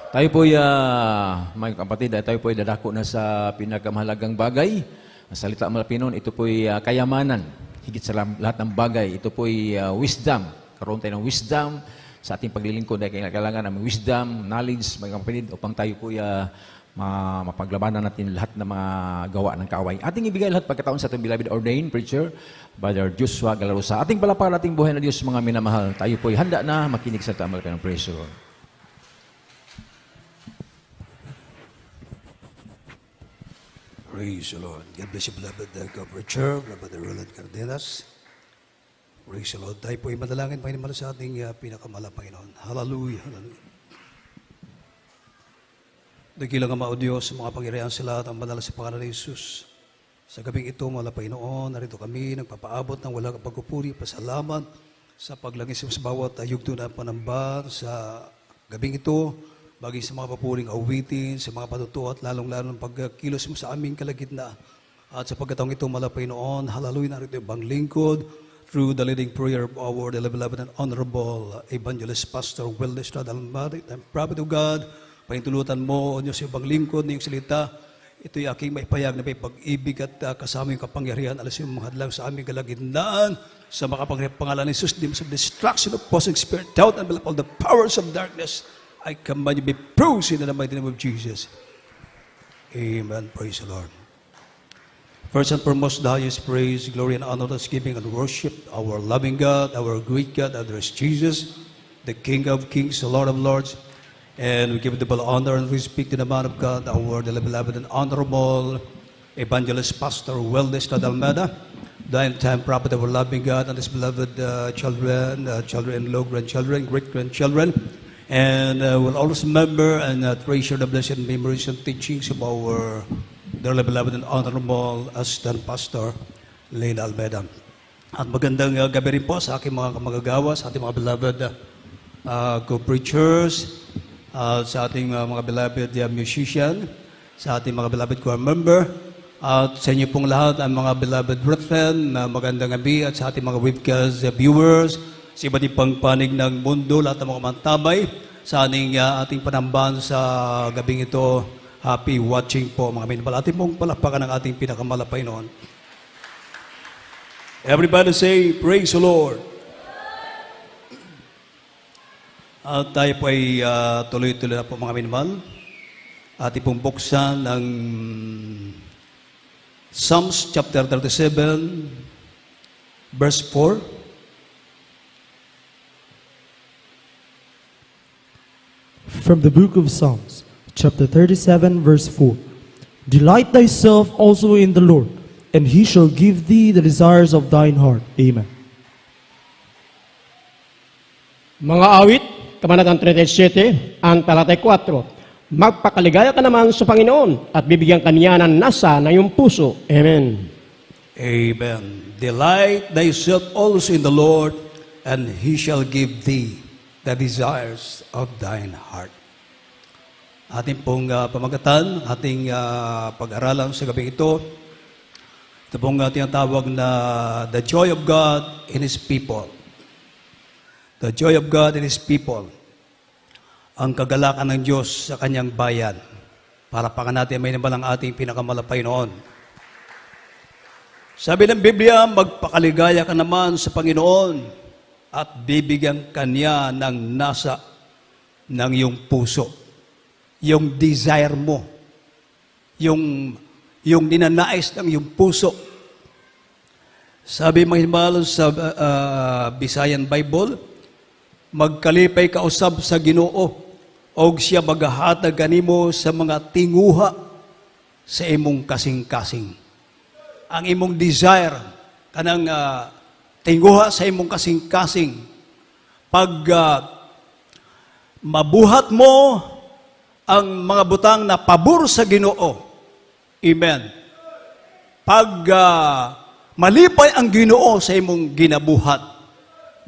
Tayo po, mga kapatid, tayo po dadako na sa pinakamahalagang bagay. Ang salita Malapinon, ito po kayamanan. Higit sa lahat ng bagay, ito po wisdom. Karoon tayo ng wisdom sa ating paglilingkod. Dahil kailangan ng wisdom, knowledge, mga kapatid, upang tayo po mapaglabanan natin lahat ng mga gawa ng kaaway. Ating ibigay lahat pagkataon sa ating beloved ordained preacher, Brother Joshua Galarosa. Ating palapakan ating buhay na Diyos, mga minamahal. Tayo po handa na makinig sa tamal ka ng praise the Lord. Praise the Lord. God bless you, beloved preacher, beloved Roland Cardenas. Praise the Lord. Tayo po ay madalangin, Panginoon, sa ating pinakamalapang Panginoon. Hallelujah, hallelujah. Dakilang Ama o Diyos, mga Panginoon sa lahat ang banal sa pangalan ni Jesus. Sa gabing ito, mga Panginoon, narito kami, nagpapaabot ng walang pagpupuri, pasalamat sa paglangis sa bawat yugto na panamba sa gabing ito, bagay sa mga papuring awitin, sa mga patutuo at lalong-lalong pagkilos mo sa aming kalagitnaan. At sa pagkataong ito, mga Panginoon, hallelujah, narito ibang lingkod, through the leading prayer of our beloved and honorable evangelist Pastor Will Estrada Almarit and Prophet of God. Pahintulutan mo, O Diyos, yung bang lingkod na yung salita. Ito'y aking maipayag na may pag-ibig at kasama yung kapangyarihan. Alas yung mga hadlang sa aming kalagitnaan sa makapangyarihan pangalan ni Jesus, demons of destruction, opposing spirit, doubt, and all the powers of darkness. I command you be bruised in the mighty name of Jesus. Amen. Praise the Lord. First and foremost, the highest praise, glory, and honor, thanksgiving, and worship our loving God, our great God, and there is Jesus, the King of kings, the Lord of lords. And we give the full honor and we speak to the man of God, our beloved and honorable evangelist Pastor Will Estrada Almeida, the end-time prophet of our loving God and his beloved children, children-in-law, grandchildren, great-grandchildren. And we'll always remember and treasure the blessed memories and teachings of our dearly beloved and honorable assistant pastor, Lena Almeida. At magandang gabi rin po sa aking mga kamagagawa, sa ating mga beloved co-preachers, sa ating mga beloved musician, sa ating mga beloved choir member, at sa inyo pong lahat ang mga beloved brethren, magandang gabi, at sa ating mga webcast viewers, sa iba't ibang panig ng mundo, lahat ng mga mantabay, sa ating panambahan sa gabing ito. Happy watching po, mga minamahal. Ating pong palapakan ng ating pinakamalapay noon. Everybody say, praise the Lord. At tayo po ay tuloy-tuloy na po, mga minamahal. Ating pong buksan ng Psalms chapter 37, verse 4. From the book of Psalms, chapter 37, verse 4. Delight thyself also in the Lord, and he shall give thee the desires of thine heart. Amen. Mga awit, Kabanatang 37, ang talatay 4. Magpakaligaya ka naman sa Panginoon at bibigyan ka niya ng nasa na iyong puso. Amen. Amen. Delight thyself also in the Lord, and he shall give thee the desires of thine heart. Ating pong pamagatan, ating pag-aralan sa gabing ito. Ito pong tinatawag na the joy of God in His people. The joy of God in His people. Ang kagalakan ng Diyos sa Kanyang bayan. Para pa natin may naman ang ating pinakamalapay noon. Sabi ng Biblia, magpakaligaya ka naman sa Panginoon at bibigyan Kanya ng nasa ng iyong puso. Yung desire mo, yung ninanais ng iyong puso. Sabi mga hinimalo sa Visayan Bible, magkalipay ka usab sa Ginoo, og siya magahatag kanimo sa mga tinguha sa imong kasing-kasing. Ang imong desire, kanang tinguha sa imong kasing-kasing, pag mabuhat mo ang mga butang na pabor sa Ginoo. Amen. Pag malipay ang Ginoo sa imong ginabuhat,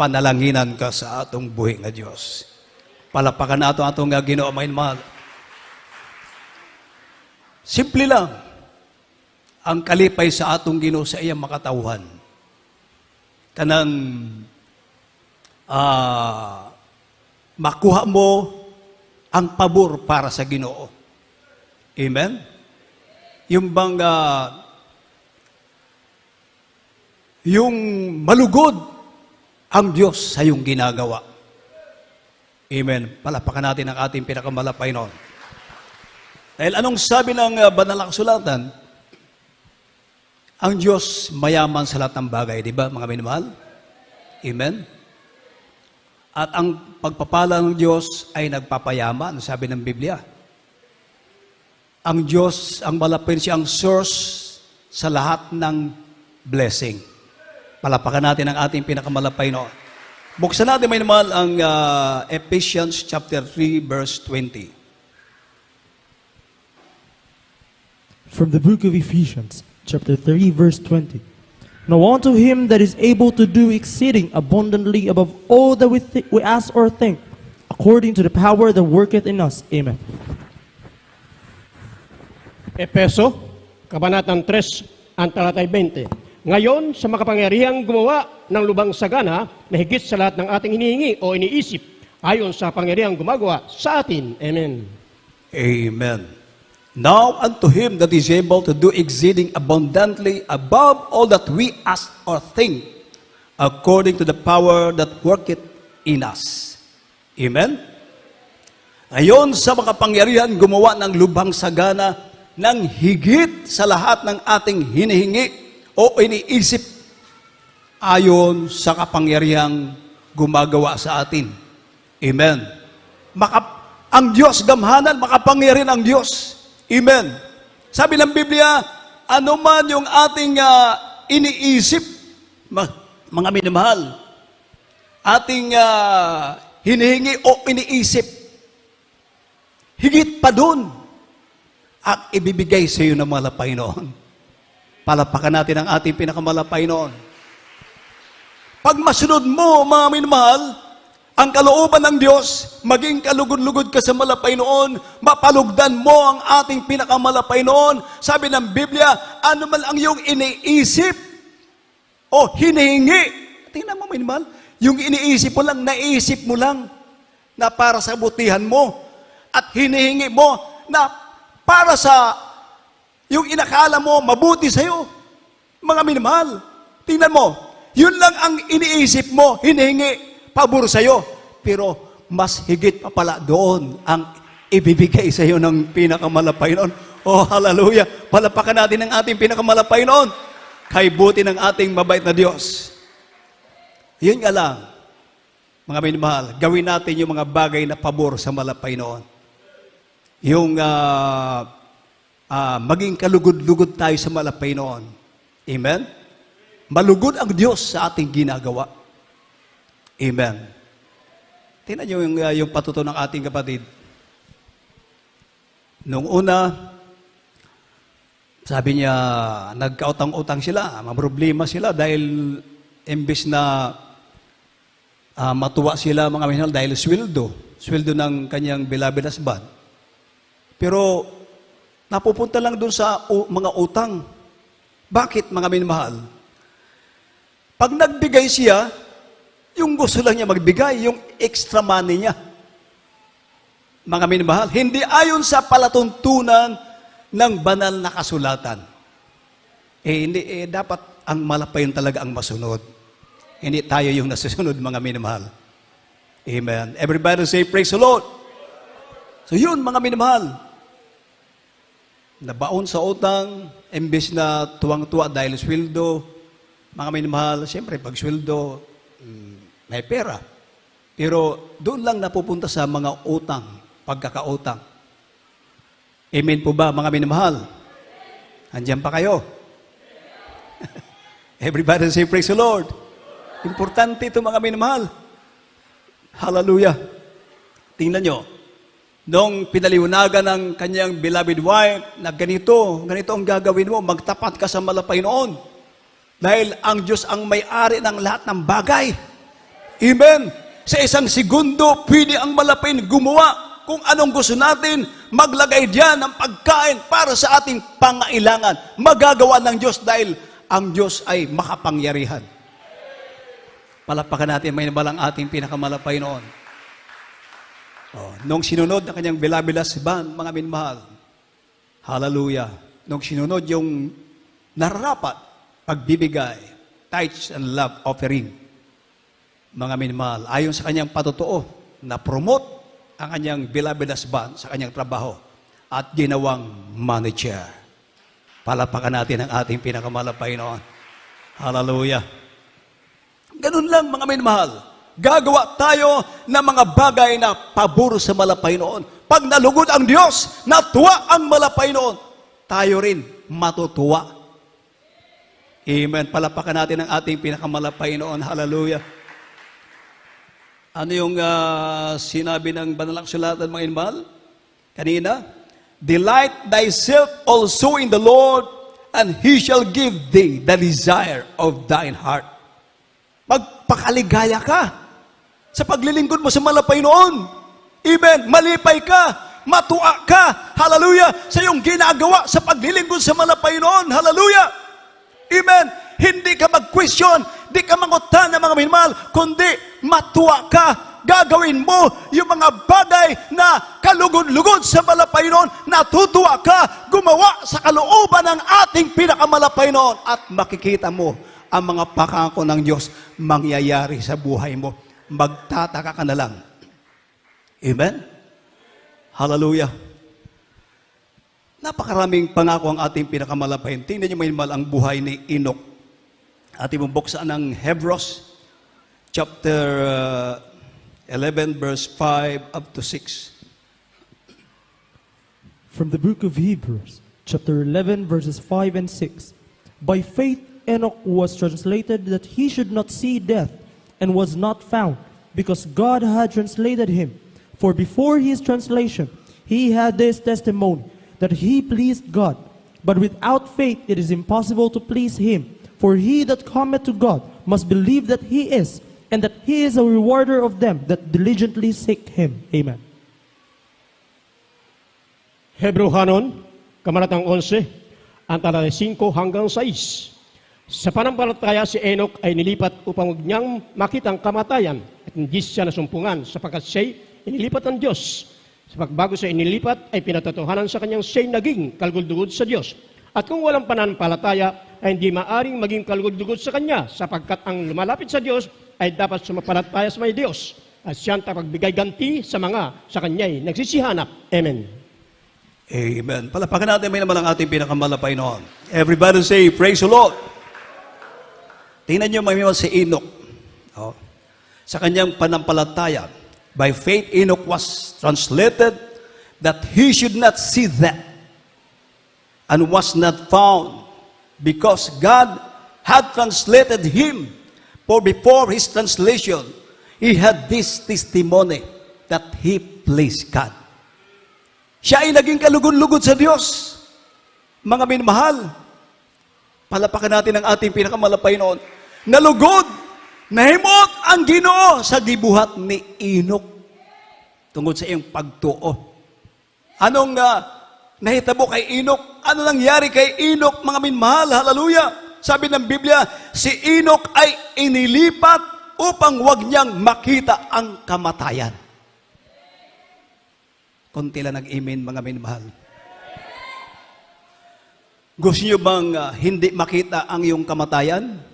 panalanginan ka sa atong buhi nga Dios. Palapakan nato atong Ginoo, mga mahal. Simple lang. Ang kalipay sa atong Ginoo sa iyang makatawhan. Kanang makuha mo ang pabor para sa Ginoo. Amen? Yung bang, yung malugod ang Diyos sa iyong ginagawa. Amen. Palapakan natin ang ating pinakamalapay noon. Dahil anong sabi ng banal na kasulatan? Ang Diyos mayaman sa lahat ng bagay, di ba mga minamahal? Amen? At ang pagpapala ng Diyos ay nagpapayaman, sabi ng Biblia. Ang Diyos, ang malapit siya ang source sa lahat ng blessing. Palapakan natin ang ating pinakamalapay noon. Buksan natin may naman ang Ephesians chapter 3 verse 20. From the book of Ephesians, chapter 3, verse 20. Now unto him that is able to do exceeding abundantly above all that we ask or think, according to the power that worketh in us. Amen. Epeso, Kabanatang 3, ang talatay 20. Ngayon, sa makapangyarihang gumawa ng lubang sagana na higit sa lahat ng ating hinihingi o iniisip, ayon sa pangyarihang gumagawa sa atin. Amen. Amen. Now unto him that is able to do exceeding abundantly above all that we ask or think, according to the power that worketh in us. Amen? Ngayon, sa makapangyarihan gumawa ng lubhang sagana ng higit sa lahat ng ating hinihingi o iniisip ayon sa kapangyarihang gumagawa sa atin. Amen. Ang Diyos, gamhanan, makapangyarihan ang Diyos. Amen. Sabi ng Biblia, ano man yung ating iniisip, mga minamahal, ating hinihingi o iniisip, higit pa doon, at ibibigay sa iyo ng malapay noon. Palapakan natin ang ating pinakamalapay noon. Pag masunod mo, mga minamahal, ang kalooban ng Diyos, maging kalugod-lugod ka sa malapay noon, mapalugdan mo ang ating pinakamalapay noon. Sabi ng Biblia, ano man ang iyong iniisip o hinihingi. Tingnan mo, minamahal, yung iniisip mo lang, naisip mo lang na para sa butihan mo at hinihingi mo na para sa yung inakala mo mabuti sa'yo. Mga minamahal, tingnan mo, yun lang ang iniisip mo, hinihingi, pabor sa'yo. Pero mas higit pa pala doon ang ibibigay sa'yo ng pinakamalapay noon. Oh, hallelujah! Palapakan natin ang ating pinakamalapay noon. Kay buti ng ating mabait na Diyos. Yun nga lang, mga minamahal, gawin natin yung mga bagay na pabor sa malapay noon. Yung maging kalugod-lugod tayo sa malapay noon. Amen? Malugod ang Diyos sa ating ginagawa. Amen. Tingnan niyo yung patuto ng ating kapatid. Nung una, sabi niya, nagkautang-utang sila, problema sila dahil imbes na matuwa sila mga minahal dahil sweldo ng kanyang beloved husband. Pero napupunta lang doon sa mga utang. Bakit mga minamahal? Pag nagbigay siya, yung gusto lang niya magbigay, yung extra money niya. Mga minamahal, hindi ayon sa palatuntunan ng banal na kasulatan. Hindi, dapat ang malapayon talaga ang masunod. Hindi tayo yung nasusunod, mga minamahal. Amen. Everybody say, praise the Lord. So yun, mga minamahal. Nabaon sa utang, imbes na tuwang-tuwa dahil sweldo, mga minamahal, siyempre pag sweldo, may pera. Pero doon lang napupunta sa mga utang, pagkakautang. Amen po ba, mga minamahal? Andiyan pa kayo? Everybody say, praise the Lord. Importante ito, mga minamahal. Hallelujah. Tingnan nyo. Nung pinaliwanagan ng kanyang beloved wife na ganito ang gagawin mo, magtapat ka sa malapay noon. Dahil ang Diyos ang may-ari ng lahat ng bagay. Amen. Sa isang segundo, pwede ang malapay gumawa kung anong gusto natin, maglagay diyan ng pagkain para sa ating pangailangan. Magagawa ng Diyos dahil ang Diyos ay makapangyarihan. Palapakan natin, may nabalang ating pinakamalapay noon. Nung sinunod ang kanyang bilabilas ban, mga minmahal, hallelujah, nung sinunod yung nararapat, pagbibigay, tithes and love offering, mga minmahal, ayon sa kanyang patotoo, na-promote ang kanyang bilabilas ban sa kanyang trabaho at ginawang manager. Palapakan natin ang ating pinakamalapay noon. Hallelujah. Ganun lang, mga minmahal. Gagawa tayo ng mga bagay na pabor sa malapay noon. Pag nalugod ang Diyos, natuwa ang malapay noon, tayo rin matutuwa. Amen. Palapakan natin ang ating pinakamalapay noon. Hallelujah. Ano yung sinabi ng Banal na Kasulatan, mga inmahal? Kanina, delight thyself also in the Lord, and He shall give thee the desire of thine heart. Magpakaligaya ka sa paglilingkod mo sa malapay noon. Amen. Malipay ka, matuwa ka, hallelujah, sa iyong ginagawa sa paglilingkod sa malapay noon. Hallelujah. Amen. Hindi ka mag-question, di ka mangutan ng mga minmahal, kundi matuwa ka. Gagawin mo yung mga bagay na kalugod-lugod sa malapay noon, natutuwa ka, gumawa sa kalooban ng ating pinakamalapay noon, at makikita mo ang mga pangako ng Diyos mangyayari sa buhay mo. Magtataka ka na lang. Amen? Hallelujah. Napakaraming pangako ang ating pinakamalapay. Tingnan niyo minmahal ang buhay ni Enoch. Ating mong buksan ng Hebrews, chapter 11, verse 5 up to 6. From the book of Hebrews, chapter 11, verses 5 and 6. By faith Enoch was translated that he should not see death, and was not found, because God had translated him. For before his translation, he had this testimony, that he pleased God. But without faith it is impossible to please him. For he that cometh to God must believe that he is, and that he is a rewarder of them that diligently seek him. Amen. Hebrehanon, Kamaratang 11, ang talata 5 hanggang 6. Sa panampalataya si Enoch ay nilipat upang huwag niyang makita ang kamatayan at hindi siya nasumpungan sapagkat siya'y inilipat ng Diyos. Sa pagbago sa inilipat ay pinatotohanan sa kanyang siya'y naging kalugod-lugod sa Diyos. At kung walang pananampalataya ay hindi maaring maging kalugod-lugod sa Kanya sapagkat ang lumalapit sa Diyos ay dapat sumampalataya sa may Diyos at siyang tapagbigay ganti sa mga sa Kanya'y nagsisihanap. Amen. Amen. Palapakan natin may naman ang ating pinakamalapay noon. Everybody say, praise the Lord. Tingnan niyo may si Enoch. Sa kanyang panampalataya, by faith Enoch was translated that he should not see death, and was not found, because God had translated him. For before his translation, he had this testimony that he pleased God. Siya ay naging kalugod-lugod sa Diyos. Mga minmahal, palapakan natin ang ating pinakamalapay noon. Nalugod, nahimot ang Ginoo sa gibuhat ni Enoch tungkol sa iyong pagtuo. Anong nahitabo kay Enoch? Ano nangyari kay Enoch, mga minmahal? Hallelujah! Sabi ng Biblia, si Enoch ay inilipat upang wag niyang makita ang kamatayan. Konti lang nag-amen, mga minmahal. Gusto niyo bang hindi makita ang iyong kamatayan?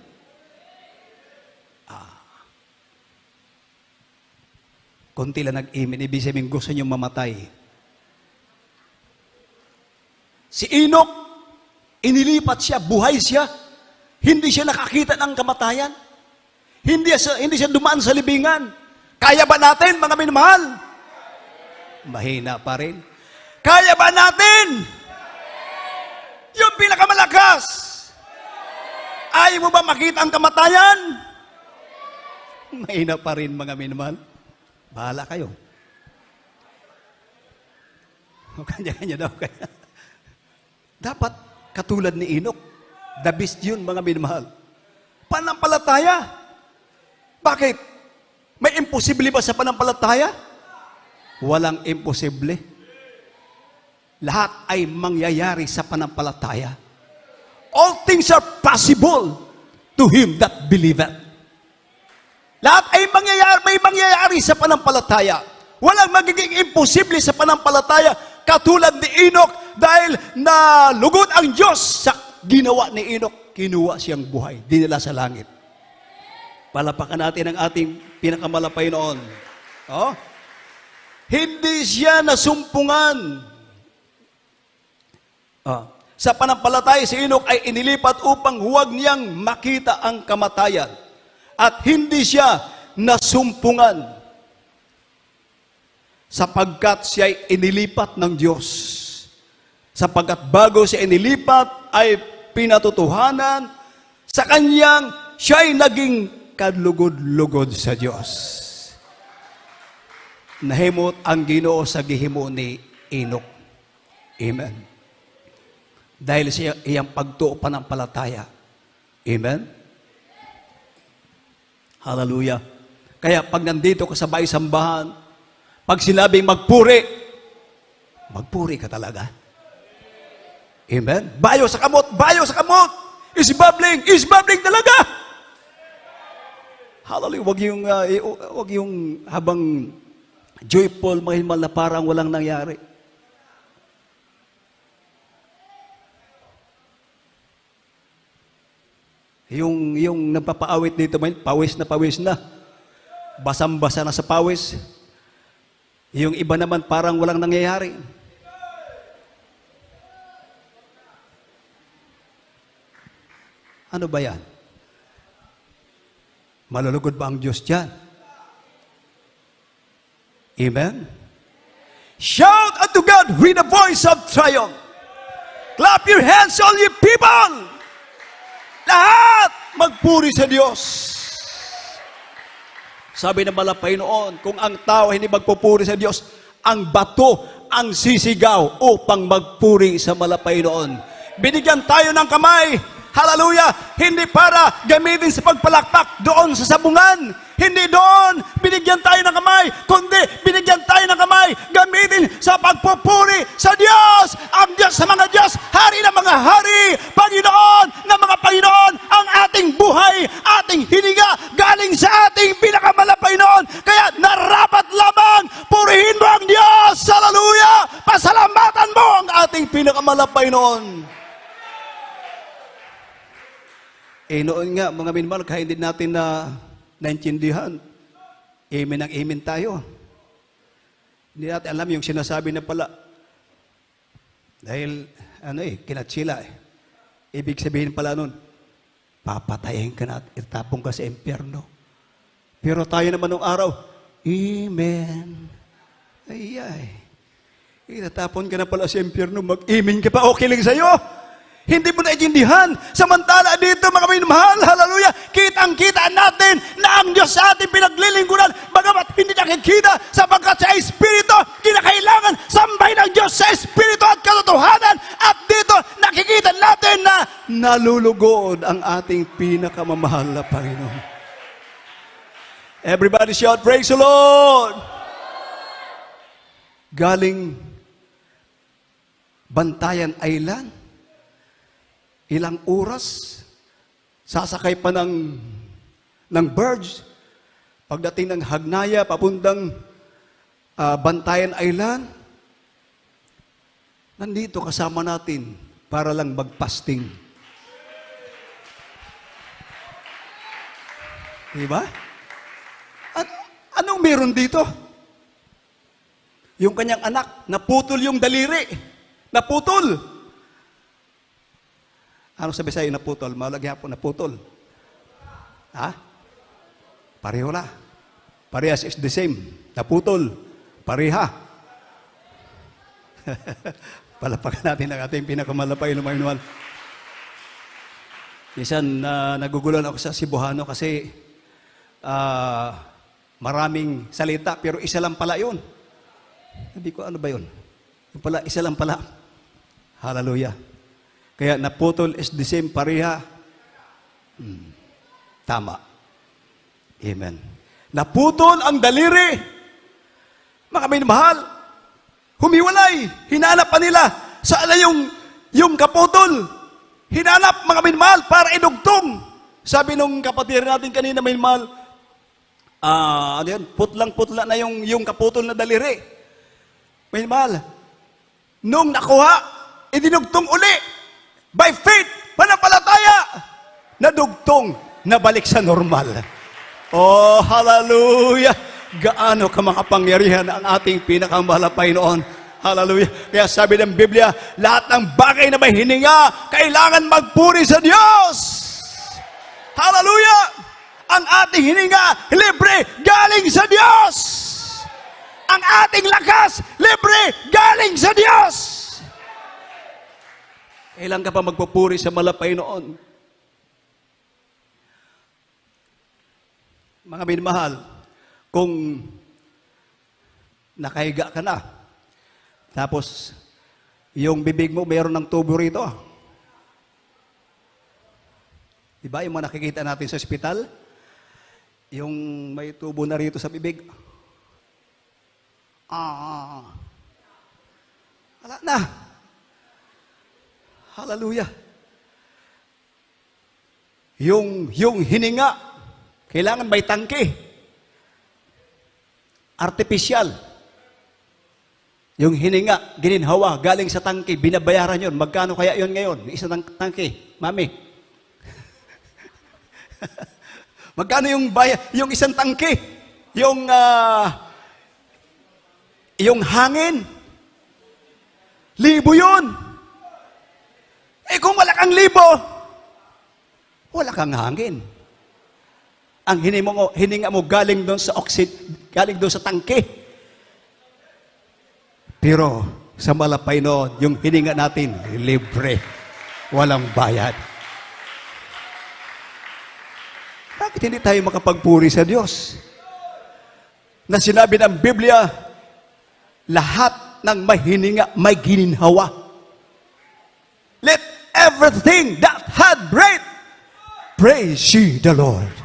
Konti lang nag-amen, ibig sabihin gusto niyo mamatay. Si Enoch, inilipat siya, buhay siya. Hindi siya nakakita ng kamatayan. Hindi siya dumaan sa libingan. Kaya ba natin, mga minamahal? Mahina pa rin. Kaya ba natin? Yung pinakamalakas. Ayaw mo ba makita ang kamatayan? Mahina pa rin, mga minamahal. Bahala kayo. Kanya-kanya daw kaya. Dapat katulad ni Enoch. The best yun, mga minamahal. Panampalataya. Bakit? May imposible ba sa panampalataya? Walang imposible. Lahat ay mangyayari sa panampalataya. All things are possible to him that believeth. Lahat ay may mangyayari sa panampalataya. Walang magiging imposible sa panampalataya katulad ni Enoch dahil nalugod ang Diyos sa ginawa ni Enoch. Kinuha siyang buhay, dinala sa langit. Palapakan natin ang ating pinakamalapay noon. Oh? Hindi siya nasumpungan. Sa panampalataya si Enoch ay inilipat upang huwag niyang makita ang kamatayan. At hindi siya nasumpungan sapagkat siya ay inilipat ng Diyos. Sapagkat bago siya inilipat ay pinatutuhanan sa kanyang siya ay naging kadlugod-lugod sa Diyos. Nahimot ang Ginoo sa gihimo ni Enoch. Amen. Dahil siya iyang pagtuo panampalataya. Amen. Hallelujah. Kaya pag nandito ka sa bahay-sambahan, pag sinabing magpuri, magpuri ka talaga. Amen. Bayo sa kamot, bayo sa kamot. Is bubbling talaga. Hallelujah. Wag yung habang joyful, mahimal na parang walang nangyari. Yung nagpapaawit dito, pawis na. Basang-basa na sa pawis. Yung iba naman parang walang nangyayari. Ano ba yan? Malulugod ba ang Diyos dyan? Amen? Shout unto God with a voice of triumph. Clap your hands, all you people! Lahat magpuri sa Diyos. Sabi ng malapay noon, kung ang tao hindi magpupuri sa Diyos, ang bato ang sisigaw upang magpuri sa malapay noon. Binigyan tayo ng kamay, hallelujah, hindi para gamitin sa pagpalakpak doon sa sabungan. Hindi doon binigyan tayo ng kamay, kundi binigyan tayo ng kamay, gamitin sa pagpupuri sa Diyos. Ang Diyos sa mga Diyos, Hari ng mga Hari, Panginoon ng mga Panginoon, ang ating buhay, ating hininga, galing sa ating pinakamalapay noon. Kaya narapat lamang, purihin mo ang Diyos, hallelujah, pasalamatan mo ang ating pinakamalapay noon. Noon nga, mga minmal, kaya hindi natin naintindihan. Amen ang amen tayo. Hindi natin alam yung sinasabi na pala. Dahil, kinatsila eh. Ibig sabihin pala nun, papatayin ka na at itapong ka sa impyerno. Pero tayo naman nung araw, amen. Ay. Itatapon ka na pala sa impyerno, mag-amen ka pa, okay lang sa'yo. Hindi mo naintindihan. Samantala dito, mga minamahal, hallelujah, kitang-kita natin na ang Diyos sa ating pinaglilingkuran, bagamat hindi nakikita, sapagkat sa Espiritu, kinakailangan sambay ng Diyos sa Espiritu at katotohanan. At dito, nakikita natin na nalulugod ang ating pinakamamahal na Panginoon. Everybody shout, praise the Lord! Galing Bantayan Island, ilang oras, sasakay pa ng barge, pagdating ng Hagnaya, papuntang Bantayan Island, nandito kasama natin para lang mag-fasting. Diba? At anong meron dito? Yung kanyang anak, naputol yung daliri. Naputol. Ano sabi sa'yo naputol? Malagyan po naputol. Ha? Pareho na. Parehas is the same. Naputol. Pareha. Palapakan natin ang ating pinakamalapay na manual. Minsan, nagugulan ako sa Cebuano kasi maraming salita, pero isa lang pala yun. Sabi ko, ano ba yun? Yung pala, isa lang pala. Hallelujah. Kaya naputol is the same, pareha. Tama. Amen. Naputol ang daliri. Mga minamahal, humiwalay. Hinanap pa nila. Saan na yung kaputol? Hinanap, mga minamahal, para idugtong. Sabi nung kapatid natin kanina, minamahal, ano yun, putlang-putla na yung kaputol na daliri. May mahal, nung nakuha, idinugtong uli, by faith, panampalataya, nadugtong, nabalik sa normal. Oh, hallelujah! Gaano ka makapangyarihan ang ating pinakamahal na Panginoon. Hallelujah! Kaya sabi ng Biblia, lahat ng bagay na may hininga, kailangan magpuri sa Diyos. Hallelujah! Ang ating hininga, libre, galing sa Diyos. Ang ating lakas, libre, galing sa Diyos. Kailan ka pa magpupuri sa malapay noon? Mga minamahal, kung nakahiga ka na, tapos yung bibig mo mayroon ng tubo rito. Diba yung mga nakikita natin sa ospital? Yung may tubo na rito sa bibig. Wala na. Hallelujah. Yung hininga, kailangan may tangke. Artificial. Yung hininga, gininhawa, galing sa tangke, binabayaran yun. Magkano kaya yun ngayon? Isa ng tangke, mami. Magkano yung isang tangke? Yung hangin? 1,000 yun. Eh kung wala kang 1,000, wala kang hangin. Ang hininga mo galing doon sa galing doon sa tangke. Pero sa malapay noon, yung hininga natin, libre. Walang bayad. Bakit hindi tayo makapagpuri sa Diyos? Na sinabi ng Biblia, lahat ng may hininga, may gininhawa. Let everything that had breath praise ye the Lord.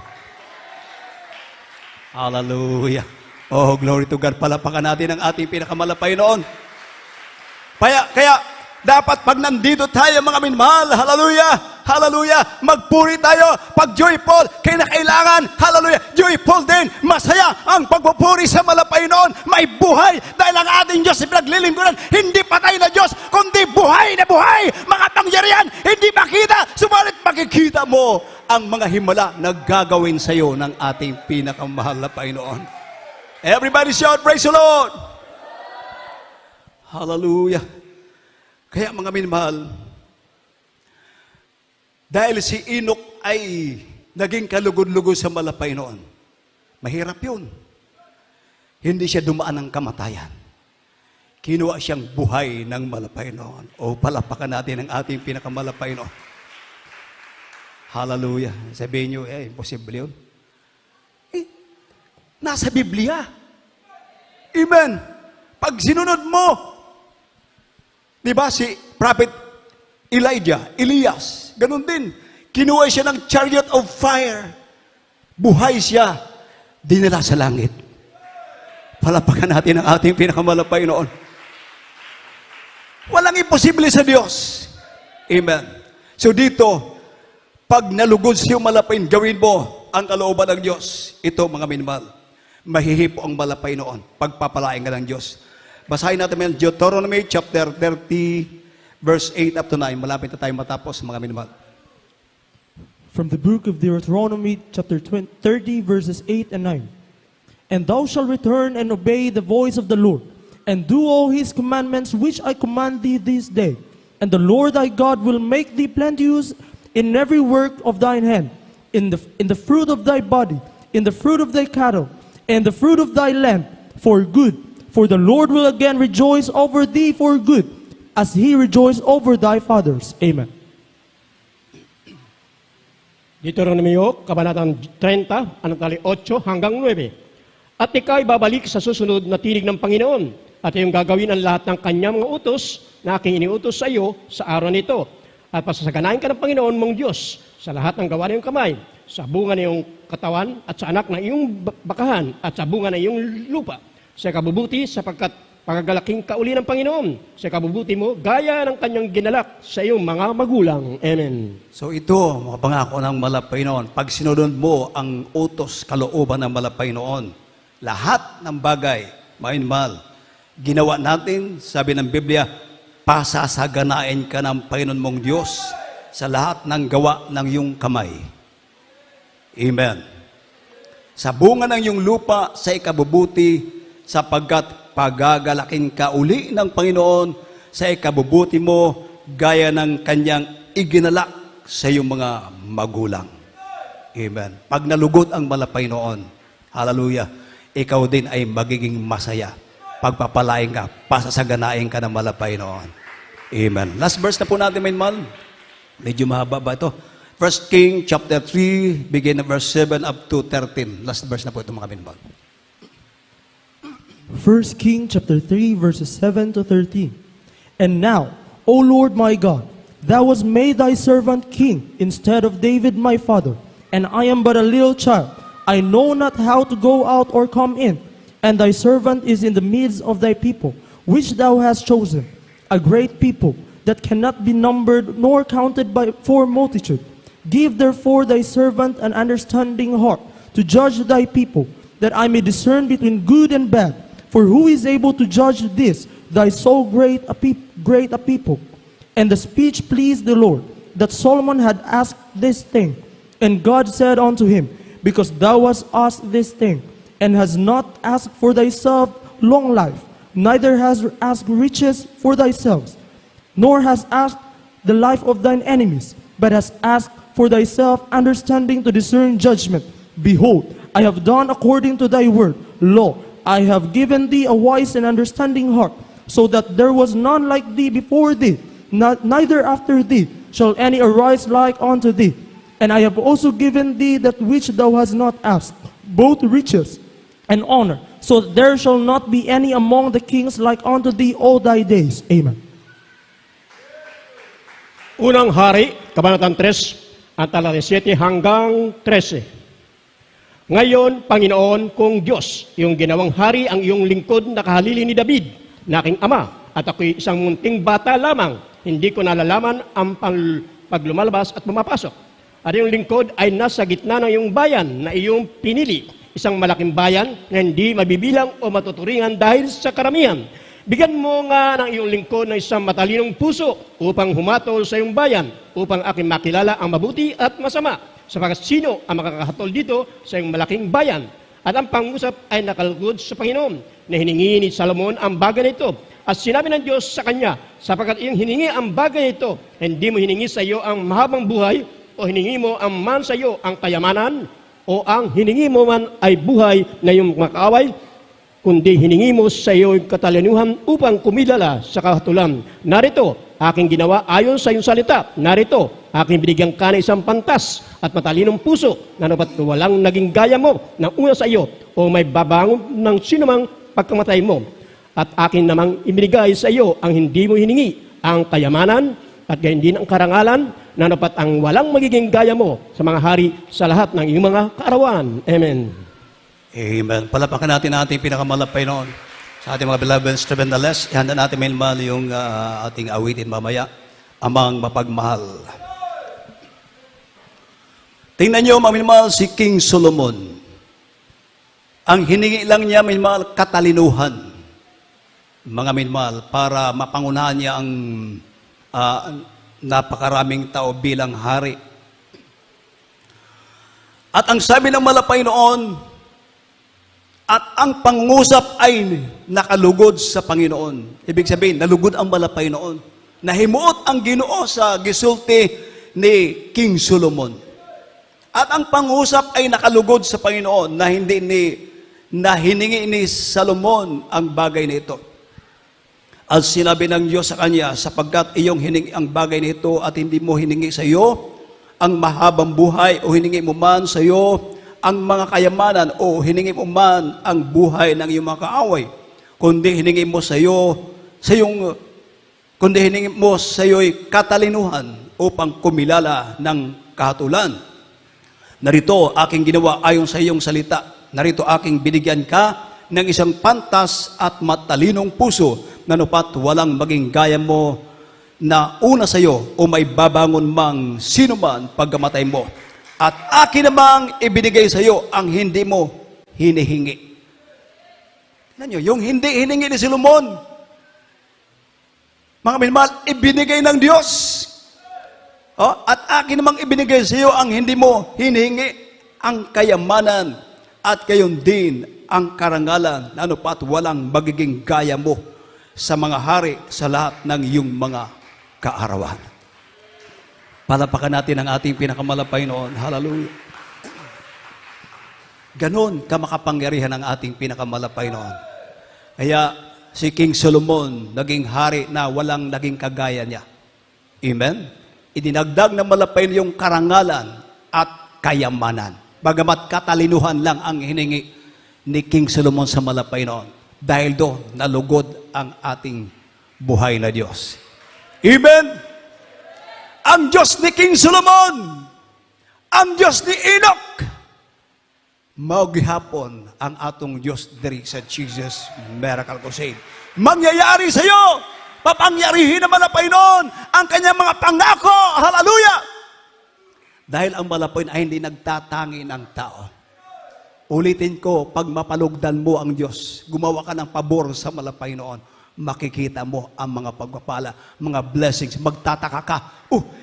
Hallelujah. Oh, glory to God. Palapakan natin ang ating pinakamalapay noon. Kaya dapat pag nandito tayo mga minmahal, hallelujah, hallelujah, magpuri tayo. Pag joyful, kailangan, hallelujah, joyful din. Masaya ang pagpupuri sa malapay noon. May buhay dahil ang ating Diyos ay pinaglilingkuran. Hindi patay na Diyos, kundi buhay na buhay. Mga pangyarihan, hindi makita, subalit makikita mo ang mga himala na gagawin sa iyo ng ating pinakamahal na Panginoon. Everybody shout, praise the Lord! Hallelujah! Kaya mga minmahal, dahil si Enoch ay naging kalugod-lugod sa malapay noon, mahirap yun. Hindi siya dumaan ng kamatayan. Kinuha siyang buhay ng malapay noon. O palapakan natin ang ating pinakamalapay noon. Hallelujah. Sabihin nyo, imposible yun. Nasa Biblia. Amen. Pag sinunod mo, di ba si Prophet Elias, ganun din. Kinuha siya ng chariot of fire. Buhay siya. Dinala sa langit. Palapakan natin ang ating pinakamalapay noon. Walang imposible sa Diyos. Amen. So dito, pag nalugod siyo malapain, gawin mo ang kalooban ng Diyos. Ito mga minmahal, mahihipo ang malapay noon. Pagpapalain ka ng Diyos. Basahin natin ang Deuteronomy chapter 30, verse 8 up to 9. Malapit na tayo matapos mga minmahal. From the book of Deuteronomy, chapter 30, verses 8 and 9. And thou shalt return and obey the voice of the Lord, and do all his commandments which I command thee this day. And the Lord thy God will make thee plenteous in every work of thine hand, in the fruit of thy body, in the fruit of thy cattle, and the fruit of thy land, for good. For the Lord will again rejoice over thee for good, as he rejoiced over thy fathers. Amen. Deuteronomio, Kabanatang 30, anong tali 8 hanggang 9. At ikaw'y babalik sa susunod na tinig ng Panginoon, at iyong gagawin ang lahat ng kanyang mga utos na aking iniutos sa iyo sa araw nito. At pasasaganahin ka ng Panginoon mong Diyos sa lahat ng gawa ng iyong kamay, sa bunga ng iyong katawan, at sa anak ng iyong bakahan, at sa bunga ng iyong lupa, sa kabubuti sapagkat pagagalaking kauli ng Panginoon sa kabubuti mo, gaya ng kanyang ginalak sa iyong mga magulang. Amen. So ito, mga pangako ng malapay noon. Pag sinunod mo ang utos, kalooban ng malapay noon, lahat ng bagay, mainmal, ginawa natin, sabi ng Biblia, pasasaganain ka ng Panginoon mong Diyos sa lahat ng gawa ng iyong kamay. Amen. Sa bunga ng iyong lupa, sa ikabubuti, sapagkat pagagalakin ka uli ng Panginoon sa ikabubuti mo, gaya ng kanyang iginalak sa iyong mga magulang. Amen. Pag nalugod ang malapay noon, hallelujah, ikaw din ay magiging masaya. Pagpapalain ka, pasasaganain ka ng malapay noon. Amen. Last verse na po natin, mainmal. Medyo mahaba ba ito? 1 King chapter 3, begin of verse 7 up to 13. Last verse na po ito, mga mainmal. 1 King chapter 3 verses 7 to 13. And now, O Lord my God, thou hast made thy servant king instead of David my father, and I am but a little child. I know not how to go out or come in, and thy servant is in the midst of thy people, which thou hast chosen, a great people that cannot be numbered nor counted for multitude. Give therefore thy servant an understanding heart to judge thy people, that I may discern between good and bad. For who is able to judge this, thy so great a people? And the speech pleased the Lord, that Solomon had asked this thing. And God said unto him, Because thou hast asked this thing, and hast not asked for thyself long life, neither hast asked riches for thyself, nor hast asked the life of thine enemies, but hast asked for thyself understanding to discern judgment. Behold, I have done according to thy word. Lo, I have given thee a wise and understanding heart, so that there was none like thee before thee, neither after thee shall any arise like unto thee. And I have also given thee that which thou hast not asked, both riches and honor, so that there shall not be any among the kings like unto thee all thy days. Amen. Unang Hari, Kabanatang 3, ang talata 7 hanggang 13. Ngayon, Panginoon kong Diyos, iyong ginawang hari ang iyong lingkod na kahalili ni David, na aking ama, at ako'y isang munting bata lamang, hindi ko nalalaman ang paglumalabas at pumapasok. At iyong lingkod ay nasa gitna ng iyong bayan na iyong pinili, isang malaking bayan na hindi mabibilang o matuturingan dahil sa karamihan. Bigyan mo nga ng iyong lingkod ng isang matalinong puso upang humatol sa iyong bayan, upang aking makilala ang mabuti at masama, sapagkat sino ang makakahatol dito sa iyong malaking bayan? At ang pangusap ay nakalugod sa Panginoon, na hiningi ni Salomon ang bagay na ito. At sinabi ng Diyos sa kanya, sapagkat iyong hiningi ang bagay na ito, hindi mo hiningi sa iyo ang mahabang buhay, o hiningi mo ang man sa iyo ang kayamanan, o ang hiningi mo man ay buhay na iyong makaaway, kundi hiningi mo sa iyo yung katalinuhan upang kumilala sa kahatulan. Narito, aking ginawa ayon sa iyong salita. Narito, aking binigyan ka ng isang pantas at matalinong puso na napat walang naging gaya mo na una sa iyo o may babangon ng sinumang pagkamatay mo. At akin namang ibinigay sa iyo ang hindi mo hiningi, ang kayamanan at gayon din ang karangalan na napat ang walang magiging gaya mo sa mga hari sa lahat ng iyong mga kaarawan. Amen. Amen. Palapakan natin ating pinakamalapay noon sa ating mga beloved instrument. Ihanda natin mainmal yung ating awitin mamaya, Amang Mapagmahal. Tingnan niyo, mainmal, si King Solomon. Ang hiningi lang niya, mainmal, katalinuhan. Mga mainmal, para mapangunahan niya ang napakaraming tao bilang hari. At ang sabi ng malapay noon, at ang pangusap ay nakalugod sa Panginoon. Ibig sabihin, nalugod ang malapay noon. Nahimuot ang Ginoo sa gisulti ni King Solomon. At ang pangusap ay nakalugod sa Panginoon na hiningi ni Solomon ang bagay na ito. At sinabi ng Diyos sa kanya, sapagkat iyong hiningi ang bagay na ito at hindi mo hiningi sa iyo ang mahabang buhay o hiningi mo man sa iyo ang mga kayamanan o hiningi mo man ang buhay ng iyong mga kaaway, kundi hiningi mo sa iyo katalinuhan upang kumilala ng kahatulan. Narito aking ginawa ayon sa iyong salita. Narito aking binigyan ka ng isang pantas at matalinong puso na nupat walang maging gaya mo na una sa iyo o may babangon mang sino man pagkamatay mo. At akin namang ibinigay sa iyo ang hindi mo hinihingi. Tignan nyo, yung hindi hiningi ni Solomon, mga minamahal, ibinigay ng Diyos. At akin namang ibinigay sa iyo ang hindi mo hinihingi, ang kayamanan at gayon din ang karangalan na anupat walang magiging gaya mo sa mga hari sa lahat ng iyong mga kaarawan. Palapakan natin ang ating pinakamalapay noon. Hallelujah. Ganon kamakapangyarihan ang ating pinakamalapay noon. Kaya si King Solomon naging hari na walang naging kagaya niya. Amen? Idinagdag na malapay yung karangalan at kayamanan. Bagamat katalinuhan lang ang hiningi ni King Solomon sa malapay noon. Dahil doon, nalugod ang ating buhay na Diyos. Amen? Ang Diyos ni King Solomon, ang Diyos ni Enoch, maugihapon ang atong Diyos diri sa Jesus Miracle Crusade. Mangyayari sa iyo, papangyarihin na malapay noon ang kanyang mga pangako. Hallelujah! Dahil ang malapay ay hindi nagtatangi ng tao. Ulitin ko, pag mapalugdan mo ang Diyos, gumawa ka ng pabor sa malapay noon, makikita mo ang mga pagpapala, mga blessings, magtataka ka.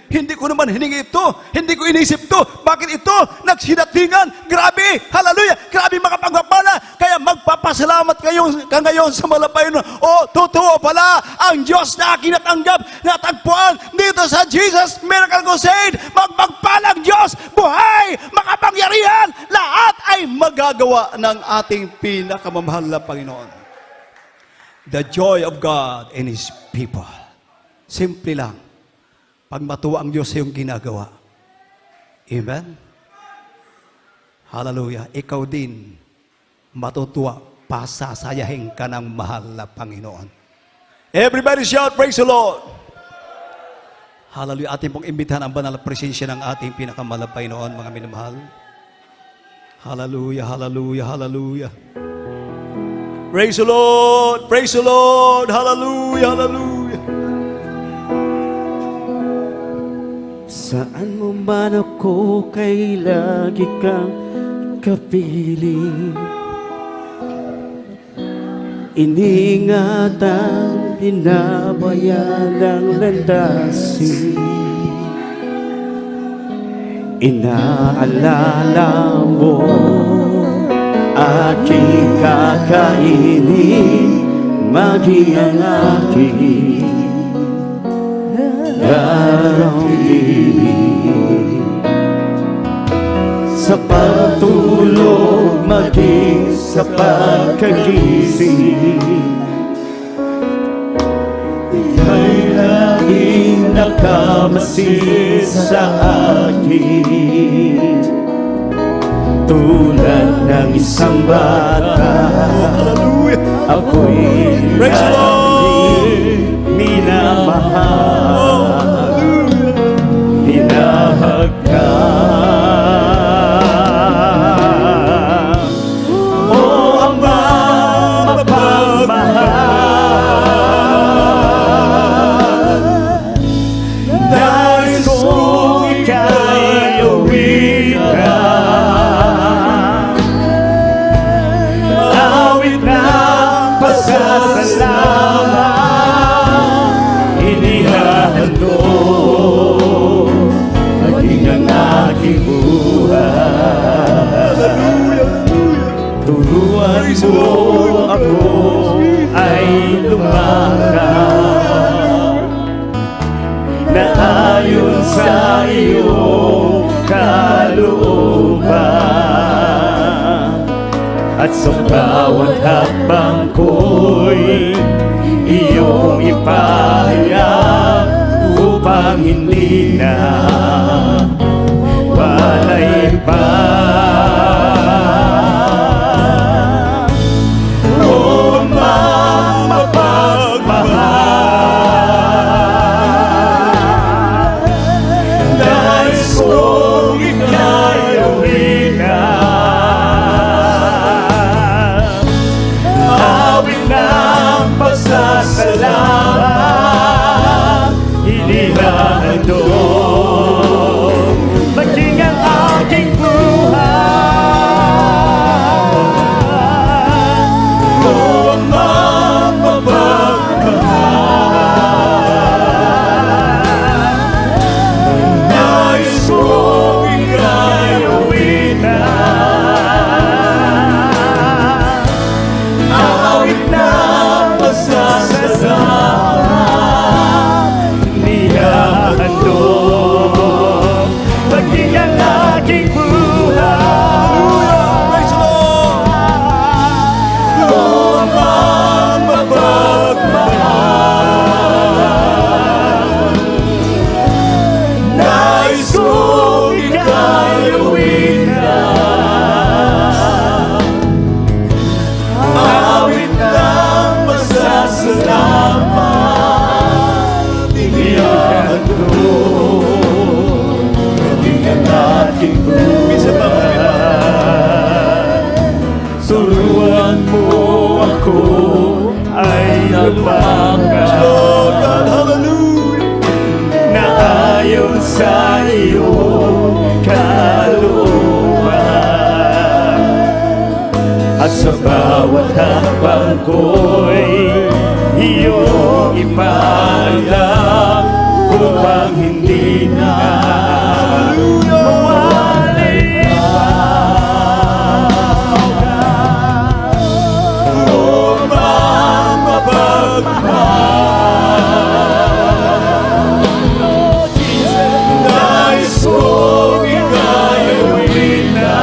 Hindi ko naman hiningi ito, hindi ko inisip ito, bakit ito nagsidatingan? Grabe, hallelujah, grabe mga pagpapala, kaya magpapasalamat kayo ngayon sa malapay noon. Totoo pala, ang Diyos na akin natanggap, natagpuan dito sa Jesus Miracle Crusade, magpagpalang Diyos, buhay, makapangyarihan, lahat ay magagawa ng ating pinakamamahal na Panginoon. The joy of God and His people. Simple lang. Pag matuwa ang Diyos sa iyong ginagawa. Amen? Hallelujah. Ikaw din, matutuwa, pasasayahin ka ng mahal na Panginoon. Everybody shout, praise the Lord! Hallelujah. Ating pong imbitahan ang banal na presensya ng ating pinakamalapay noon, mga minamahal. Hallelujah, hallelujah, hallelujah. Praise the Lord! Praise the Lord! Hallelujah! Hallelujah! Saan mo man ako kay lagi kang kapiling, iningatan, pinabayan ng landasin, inaalala mo aking kakainin, maging ang aking darambin. Sa pagtulog, maging sa pagkagising, ika'y laging nakamasid sa akin, tulad ng isang bata. Ako'y laging minamahal, hinahagkan. O Ama, mapagmahal, nais kong ika'y awitan, awit ng pasasalamat, inihahandog maging ang aking buhay. Turuan mo ako ay lumakad na ayon sa iyong kalooban, at sa bawat hakbang ko'y iyong ipahayag, upang hindi na walay pa. O Ama, mapagmahal, nais kong ika'y awitan, bawat hakbang ko'y iyong ipaalam upang hindi na mawalay upang mapagmahal. Nais kong ika'y awit na,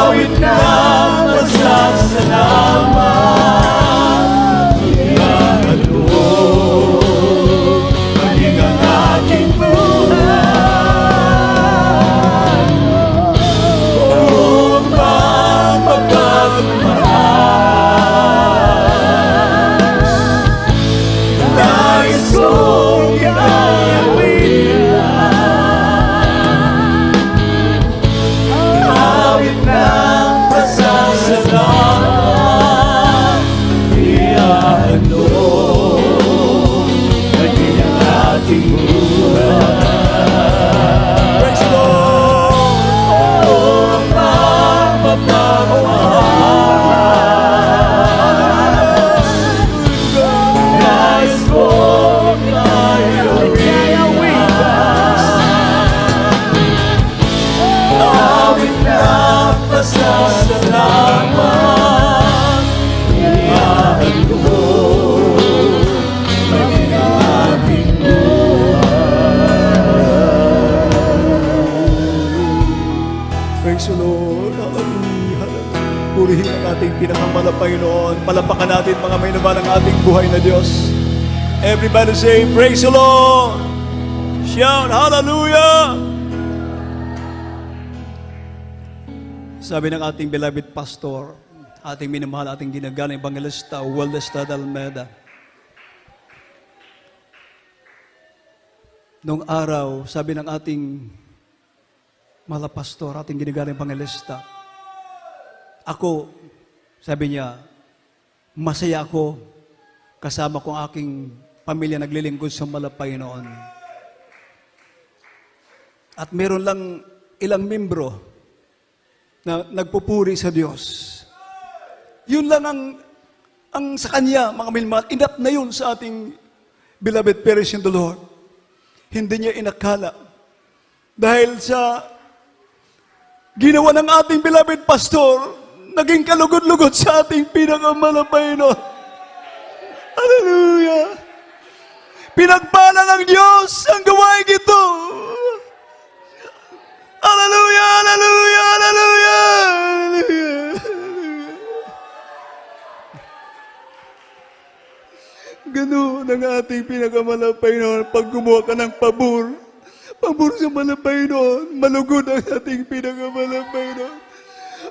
awit na masasalamat. Kailangan ko maging ang aking buhay upang mapagmahal. Nais kong ika'y awit na, awit na masasalamat. Iahalo maging ang ating buhay. Praise the Lord! Upang mapagmahal. Nais kong ika'y awit na, awit na masasalamat. Iahalo maging ang ating Praise the Lord. Hallelujah. Hallelujah. Purihin ang ating pinakamalapay noon. Palapakan natin mga may naman ang ating buhay na Diyos. Everybody say, praise the Lord. Shout, hallelujah. Sabi ng ating beloved pastor, ating minamahal, ating ginagalang Evangelista, Waldestad Almeida. Noong araw, sabi ng ating mahal na pastor, ating ginagalang Evangelista, ako, sabi niya, masaya ako kasama ko ang aking pamilya naglilingkod sa malapay noon. At meron lang ilang membro na nagpupuri sa Diyos. Yun lang ang sa Kanya, mga minamahal, enough na yun sa ating beloved parents in the Lord. Hindi niya inakala. Dahil sa ginawa ng ating beloved pastor, naging kalugod-lugod sa ating pinakamalapay no. Hallelujah! Pinagpala ng Diyos ang gawain ito. Hallelujah! Hallelujah! Hallelujah! Ganoon ang ating pinakamalapay noon. Pag gumawa ka ng pabor sa malapay noon, malugod ang ating pinakamalapay noon.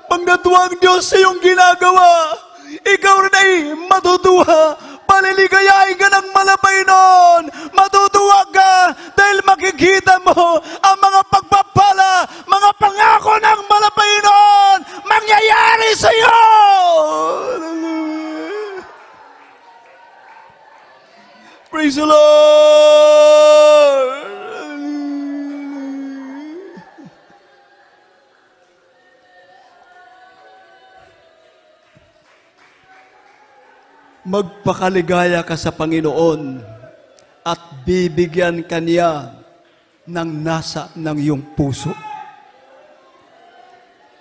Pag natuwa ang Diyos sa iyong ginagawa, ikaw rin ay matutuwa. Paliligayahin ka ng malapay noon. Matutuwa ka dahil makikita mo ang mga pagpapala, mga pangako ng malapay noon mangyayari sa iyo. Praise the Lord! Magpakaligaya ka sa Panginoon at bibigyan ka niya ng nasa ng iyong puso.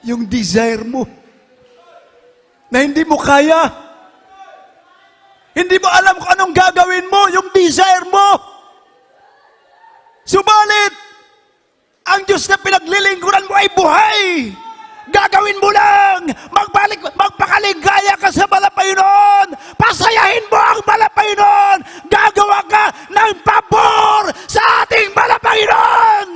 Yung desire mo na hindi mo kaya, hindi mo alam kung anong gagawin mo, yung desire mo. Subalit, ang Diyos na pinaglilingkuran mo ay buhay. Gagawin mo lang. Magpakaligaya ka sa malapay noon. Pasayahin mo ang malapay noon. Gagawa ka ng pabor sa ating malapay noon.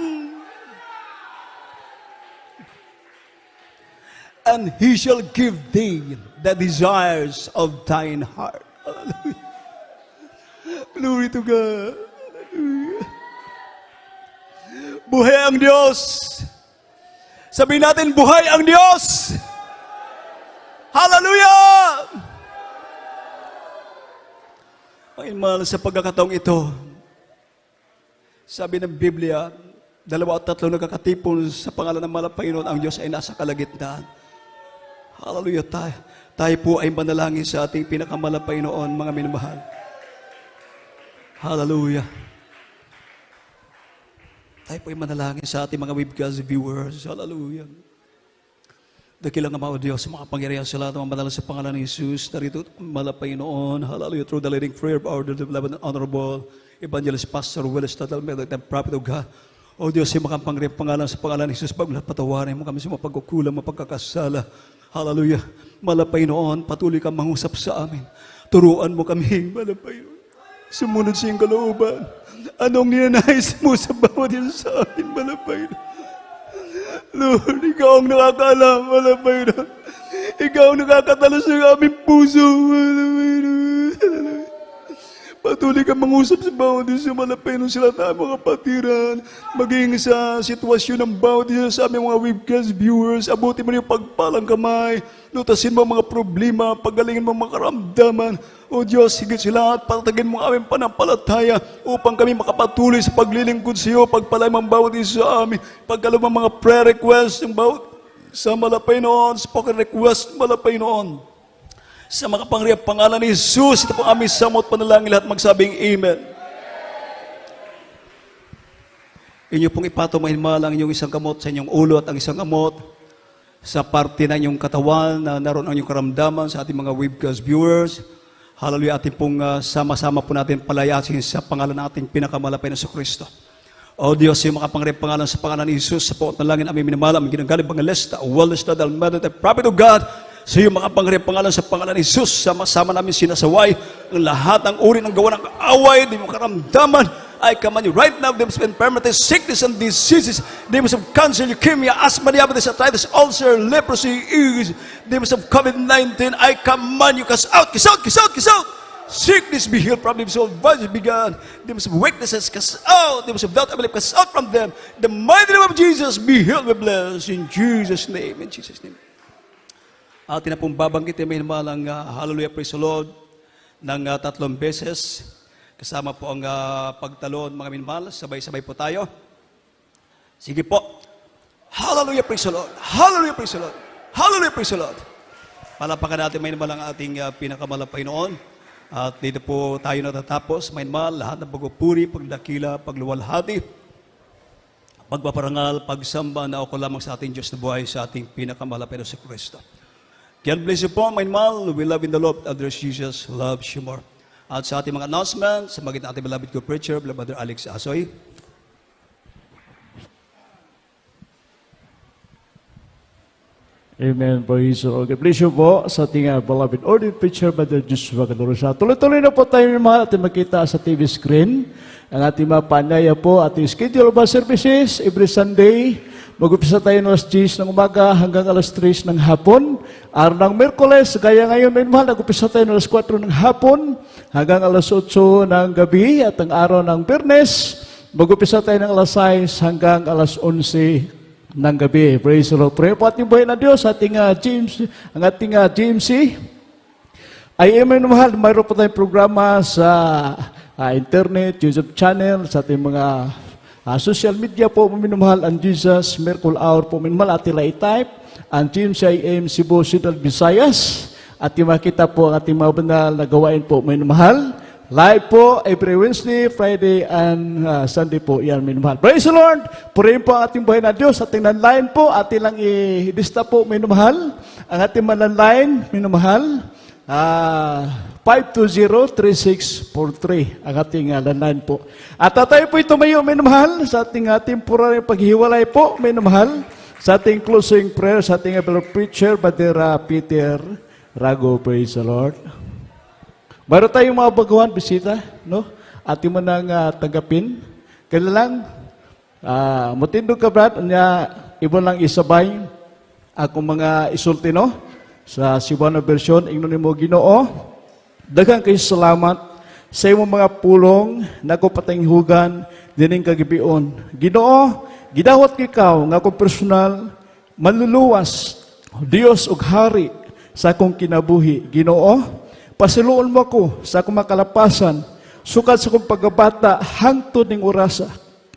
And He shall give thee the desires of thine heart. Hallelujah. Glory to God. Hallelujah. Buhay ang Diyos. Sabihin natin, buhay ang Diyos. Hallelujah! Ay, mahal, sa pagkakataong ito, sabi ng Biblia, Dalawa at tatlo nagkakatipon sa pangalan ng Panginoon, ang Diyos ay nasa kalagitnaan. Hallelujah. Tayo po ay manalangin sa ating pinakamalapaynoon, mga minamahal. Hallelujah. Tayo po ay manalangin sa ating mga webcast viewers. Hallelujah. Dakilang Ama o Diyos, mga pangyarihan sa lahat ng mga banal sa pangalan ni Jesus, narito malapaynoon. Hallelujah. Through the leading prayer of our beloved and honorable Evangelist Pastor Willis Tatal, the prophet of God. O Diyos, yung makapangyarihan pangalan sa pangalan ni Jesus, patawarin mo kami sa mga pagkukulang, mapagkakasala. Hallelujah. Malapay noon, patuloy kang mangusap sa amin. Turuan mo kami, malapay noon. Sumunod sa iyong kalooban. Anong ninanais mo sa bawat isa sa amin, malapay noon. Lord, ikaw ang nakakaalam, malapay noon. Ikaw ang nakakatalas ng aming puso, malapay noon. Patuloy kang mangusap sa bawat isa, malapay nung sila tayo mga kapatiran, maging sa sitwasyon ng bawat isa sa aming mga webcast viewers. Abutin mo yung pagpalang kamay, lutasin mo ang mga problema, pagalingin mo ang mga karamdaman. O Diyos, higit sila at patatagin mo ang aming panampalataya upang kami makapatuloy sa paglilingkod sa iyo, pagpalay mo ang bawat isa sa amin, pagkalam ang mga prayer requests, yung bawat sa malapay noon, spoken request, malapay noon. Sa makapangyarihang pangalan ni Jesus, ito po aming samot panalangin, lahat magsabing Amen. Inyo pong ipatumahin ang inyong isang kamot sa inyong ulo at ang isang kamot sa parte ng inyong katawan na naroon ang inyong karamdaman sa ating mga webcast viewers. Hallelujah, ating pong sama-sama po natin palayasin sa pangalan ng ating pinakamalapay na Kristo. O Diyos, yung makapangyarihang pangalan sa pangalan ni Jesus, sa panalangin aming minamahal, aming ginagaling Bangalista, Wallista, Dalmada, the prophet of God, sa iyong makapangyarihang pangalan sa pangalan ni Jesus, sama-sama namin sinasaway ang lahat ng uri ng gawa ng kaaway, di mo karamdaman, I command you right now, demons of infirmity, sickness and diseases, demons of cancer, leukemia, asthma, diabetes, arthritis, ulcer, leprosy, AIDS, demons of COVID-19, I command you, cast out, cast out, cast out, cast out. Sickness be healed, problems solved, violence be gone, demons of weaknesses, cast out, demons of doubt, I believe, cast out from them. The mighty name of Jesus, be healed, be blessed, in Jesus' name, in Jesus' name. Atin na pong babanggitin may malang hallelujah, praise the Lord ng 3 beses. Kasama po ang pagtalon, mga minamahal. Sabay-sabay po tayo. Sige po. Hallelujah, praise the Lord. Hallelujah, praise the Lord. Hallelujah, praise the Lord. Palapakan natin may malang ating pinakamalapay noon. At dito po tayo natatapos. May mahal, lahat ng pagpupuri, pagdakila, pagluwalhati, pagpaparangal, pagsamba na ako lamang sa ating Diyos na buhay, sa ating pinakamalapay na si Kristo. God bless you po, my mahal. We love in the Lord. Address Jesus loves you more. At sa ating mga announcements, sa magitan ating beloved co-preacher, Brother Alex Asoy. Amen. Praise the Lord. God bless you po sa ating beloved ordained preacher, Brother Joshua Cadorosa. Tuloy-tuloy na po tayo mga ating makita sa TV screen. Ang ating mga panaya po, ating schedule of services every Sunday. Mag-upisa tayo ng alas 10 ng umaga hanggang alas 3 ng hapon. Araw ng Merkules, gaya ngayon may mahal, nag-upisa tayo ng alas 4 ng hapon hanggang alas 8 ng gabi. At ang araw ng Biyernes, mag-upisa tayo ng alas 6 hanggang alas 11 ng gabi. Praise the Lord. Pray po ating buhay na Diyos, ating ang ating GMC. Ay mahal, mayroon po tayong programa sa internet, YouTube channel, sa ating mga social media po, minumahal ang Jesus Miracle Hour po, minumahal at i-type ang GMCIM Cebu Central Visayas at makita po ang ating mga banal na gawain po, minumahal. Live po every Wednesday, Friday, and Sunday po, yan minumahal. Praise the Lord! Purihin po ang ating buhay na Diyos, ating landline po, ating lang i-lista po, minumahal. Ang ating landline, minumahal. 520-3643 ang ating landline po. At tayo po tumayo, may namahal, sa ating temporary paghiwalay po, may namahal, sa ating closing prayer, sa ating beloved preacher, Brother Peter Rago, praise the Lord. Mayroon tayong mga bagawan, bisita, no? Ating mo nang tanggapin. Kaya lang, matindog ka, Brad, ibo lang isabay akong mga isulti, no? Sa Cebuano version, ingnon mo Ginoo, daghang kayo salamat sa imong mga pulong na ko patayhugan dining kagabion. Ginoo, gidawat ikaw nga ko personal manluluwas Dios ug hari sa akong kinabuhi. Ginoo, pasiluon mo ko sa akong makalapasan sukad sa akong pagbata hangtod ning orasa.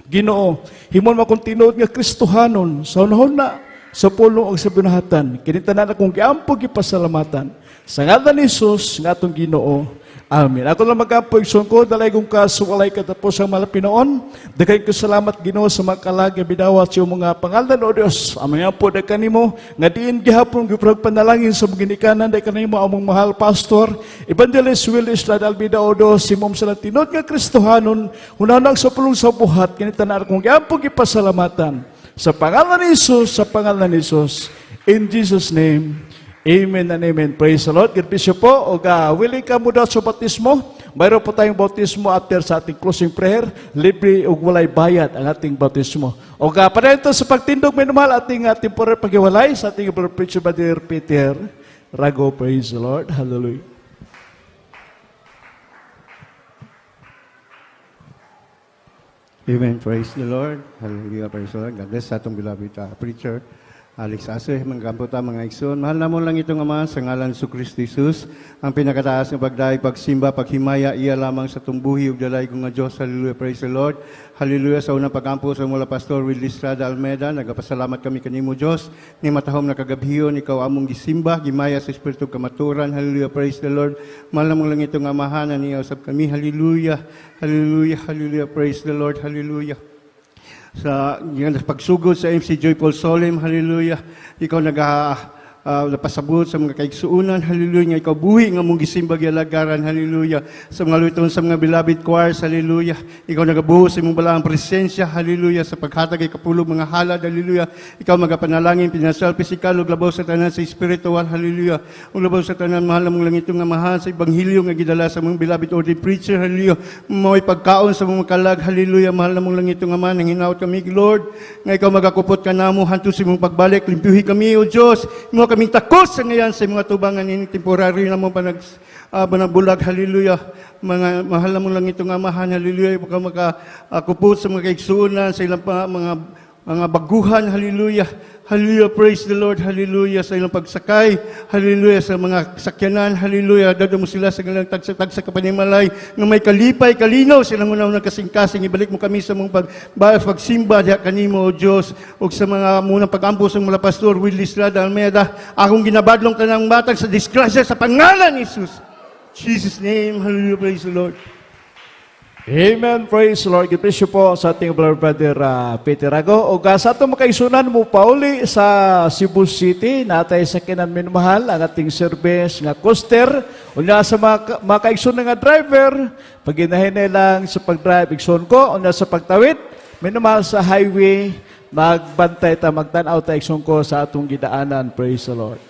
Ginoo, himon makong tinuod nga Kristohanon sa unahon na sa pulong o sa binahatan. Kinitanan akong giampo gipasalamatan. Sa ngalan ni Jesus nga atong Ginoo. Amen. Ako lang mag-ampo igsoon ko, dalay kong kaso, walay katapos ang malapinoon. Dagay ko salamat Ginoo sa mga kalagi bidawat sa mga pangalan o Diyos. Amang po da kanimo, nga diin gihapon giprag panalangin sa mga ginikanan, da kanimo among mahal pastor, Evangelist Willis Ladalbida o Diyos, simom sa tinod nga Kristohanon, hunanang sa pulong sa buhat, kinitanan akong giampo gipasalamatan. Sa pangalan ni Jesus, sa pangalan ni Jesus, in Jesus' name, amen and amen. Praise the Lord. God bless you po. O willing ka mo daw sa bautismo, mayroon po tayong bautismo after sa ating closing prayer. Libre o walay bayad ang ating bautismo. O para ito sa pagtindog, minumahal ating temporary paghiwalay sa ating brother preacher, Brother Peter Rago. Praise the Lord. Hallelujah. Amen. Praise the Lord. Hallelujah. Praise the Lord. God bless sa atong beloved preacher, Alex Asoy, manggampo ta mga igsoon. Mahal namon lang itong Ama sa ngalan sa Kristo Jesus, ang pinakataas ng pagdaig, pagsimba, paghimaya, iya lamang sa tumbuhi ug dalay kong nga Diyos. Hallelujah. Praise the Lord. Hallelujah. Sa unang pagampo sa mula Pastor Willie Estrada Almeida, nagapasalamat kami kanimo Diyos, ni matahom na kagabhiyon, ikaw among gisimba, gimaya sa Espiritu kamaturan. Hallelujah. Praise the Lord. Mahal namon lang itong amahanan niya usab kami. Hallelujah. Hallelujah. Hallelujah. Praise the Lord. Hallelujah. Sa pagsugod sa MC Joy Paul Solim, hallelujah, ikaw napasabot sa mga kaigsuunan, hallelujah, ikaw buhi nga mong gisimba gyalagaran, hallelujah, sa mga luton sa mga beloved choirs, hallelujah, ikaw nagabuhos sa imong balaang presensya, hallelujah, sa paghatag ay kapulog mga halad, hallelujah, ikaw magapanalangin, pinasal, pisikal, ug labaw sa tanan sa spiritual, hallelujah, ug labaw sa tanan, mahal mong lang itong nga mahal sa ebanghilyo nga gidala sa mga beloved ordained preacher, hallelujah, mao'y pagkaon sa mga kalag, hallelujah, mahal mong lang itong nga man, nang hinaut kami, Lord, nga ikaw magakupot ka namo, hanto sa imong pagbalik, limpiuhi kami, O Diyos, mo kaming takos sa ngayon sa mga tubangan ini temporary na mo panagbulag, hallelujah, mga mahal mo lang itong amahan, hallelujah, baka makakupot sa mga kaigsuunan, sa ilang mga baguhan, hallelujah, hallelujah, praise the Lord, hallelujah, sa ilang pagsakay, hallelujah, sa mga sakyanan, hallelujah, dado mo sila sa ilang tagsa kapanimalay, nga may kalipay, kalinaw, silang unang kasing-kasing, ibalik mo kami sa mga pagsimba, diha kanimo, O Diyos, o sa mga munang pag-ampos ng mula Pastor Willie Estrada Almeida, akong ginabadlong tanang matag sa disgrasya sa pangalan ni Jesus. Jesus' name, hallelujah, praise the Lord. Amen. Praise the Lord. God bless you po sa ating brother Peter Rago. O sa itong makaisunan mo pauli sa Cebu City, natay sa kinan minumahal ang ating service nga coaster. O na sa mga kaisunan nga driver, paginahinay lang sa pag-drive, ikson ko, o na sa pagtawid, minumahal sa highway, magbantay ta, magtanaw ta ikson ko sa atong gidaanan. Praise the Lord.